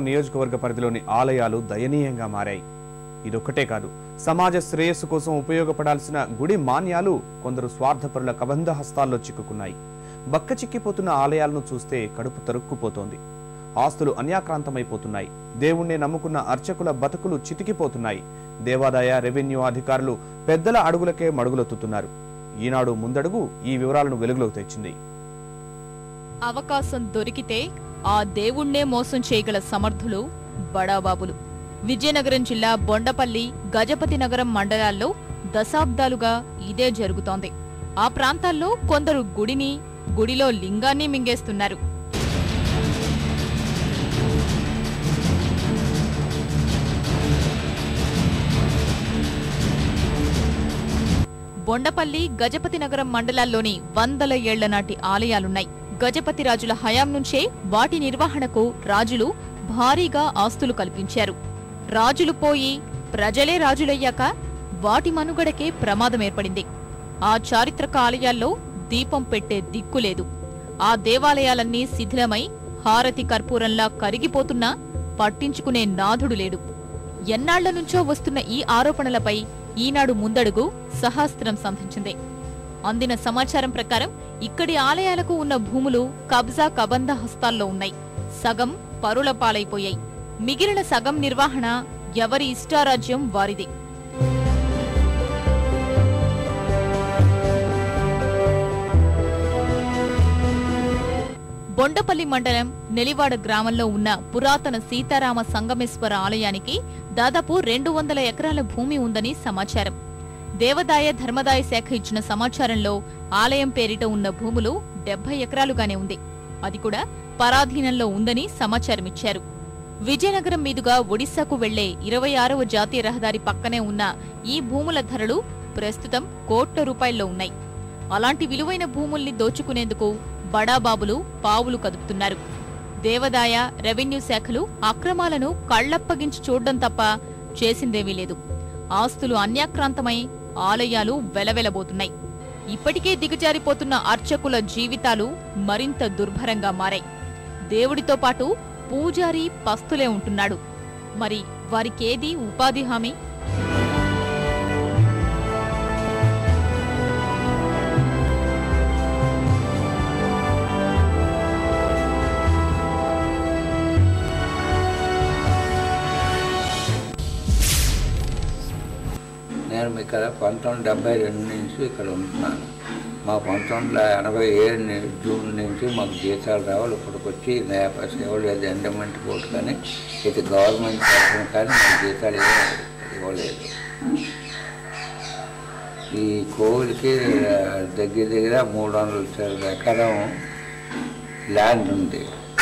నియోజకవర్గ పరిధిలోని ఆలయాలు దయనీయంగా మారాయి. ఇదొక్కటే కాదు, సమాజ శ్రేయస్సు కోసం ఉపయోగపడాల్సిన గుడి మాన్యాలు కొందరు స్వార్థపరుల కబంధ హస్తాల్లో చిక్కుకున్నాయి. బక్కచిక్కిపోతున్న ఆలయాలను చూస్తే కడుపు తరుక్కుపోతోంది. ఆస్తులు అన్యాక్రాంతమైపోతున్నాయి. దేవుణ్ణి నమ్ముకున్న అర్చకుల బతుకులు చితికిపోతున్నాయి. దేవాదాయ రెవెన్యూ అధికారులు పెద్దల అడుగులకే మడుగులొత్తుతున్నారు. ఈనాడు ముందడుగు ఈ వివరాలను వెలుగులోకి తెచ్చింది. అవకాశం దొరికితే ఆ దేవుణ్ణే మోసం చేయగల సమర్థులు బడాబాబులు. విజయనగరం జిల్లా బొండపల్లి, గజపతి నగరం మండలాల్లో దశాబ్దాలుగా ఇదే జరుగుతోంది. ఆ ప్రాంతాల్లో కొందరు గుడిని, గుడిలో లింగాన్ని మింగేస్తున్నారు. బొండపల్లి, గజపతి నగరం మండలాల్లోని వందల ఏళ్ల నాటి ఆలయాలున్నాయి. గజపతి రాజుల హయాం నుంచే వాటి నిర్వహణకు రాజులు భారీగా ఆస్తులు కల్పించారు. రాజులు పోయి ప్రజలే రాజులయ్యాక వాటి మనుగడకే ప్రమాదం ఏర్పడింది. ఆ చారిత్రక ఆలయాల్లో దీపం పెట్టే దిక్కులేదు. ఆ దేవాలయాలన్నీ శిథిలమై హారతి కర్పూరంలా కరిగిపోతున్నా పట్టించుకునే నాథుడు లేడు. ఎన్నాళ్ల నుంచో వస్తున్న ఈ ఆరోపణలపై ఈనాడు ముందడుగు సహస్రం సంధించింది. అందిన సమాచారం ప్రకారం ఇక్కడి ఆలయాలకు ఉన్న భూములు కబ్జా కబంధ హస్తాల్లో ఉన్నాయి. సగం పరుల పాలైపోయాయి. మిగిలిన సగం నిర్వహణ ఎవరి ఇష్టారాజ్యం వారిది. బొండపల్లి మండలం నెలివాడ గ్రామంలో ఉన్న పురాతన సీతారామ సంగమేశ్వర ఆలయానికి దాదాపు 200 ఎకరాల భూమి ఉందని సమాచారం. దేవాదాయ ధర్మదాయ శాఖ ఇచ్చిన సమాచారంలో ఆలయం పేరిట ఉన్న భూములు 70 ఎకరాలుగానే ఉంది. అది కూడా పరాధీనంలో ఉందని సమాచారమిచ్చారు. విజయనగరం మీదుగా ఒడిశాకు వెళ్లే 26వ జాతీయ రహదారి పక్కనే ఉన్న ఈ భూముల ధరలు ప్రస్తుతం కోట్ల రూపాయల్లో ఉన్నాయి. అలాంటి విలువైన భూముల్ని దోచుకునేందుకు బడాబాబులు పావులు కదుపుతున్నారు. దేవాదాయ రెవెన్యూ శాఖలు అక్రమాలను కళ్లప్పగించి చూడడం తప్ప చేసిందేమీ లేదు. ఆస్తులు అన్యాక్రాంతమై ఆలయాలు వెలవెలబోతున్నాయి. ఇప్పటికే దిగజారిపోతున్న అర్చకుల జీవితాలు మరింత దుర్భరంగా మారాయి. దేవుడితో పాటు పూజారి పస్తులే ఉంటున్నాడు. మరి వారికేది ఉపాధి హామీ? నేను ఇక్కడ 1972 నుంచి ఇక్కడ ఉంటున్నాను. మా 1987 జూన్ నుంచి మాకు జీతాలు రావాలి. ఇప్పటికొచ్చి సేవలు లేదు. ఎండమెంట్ బోర్డు కానీ ఇది గవర్నమెంట్ తరఫున కానీ మాకు జీతాలు ఇవ్వలేదు. ఈ కోవిల్కి దగ్గర 300 ఎకరం ల్యాండ్ ఉంది.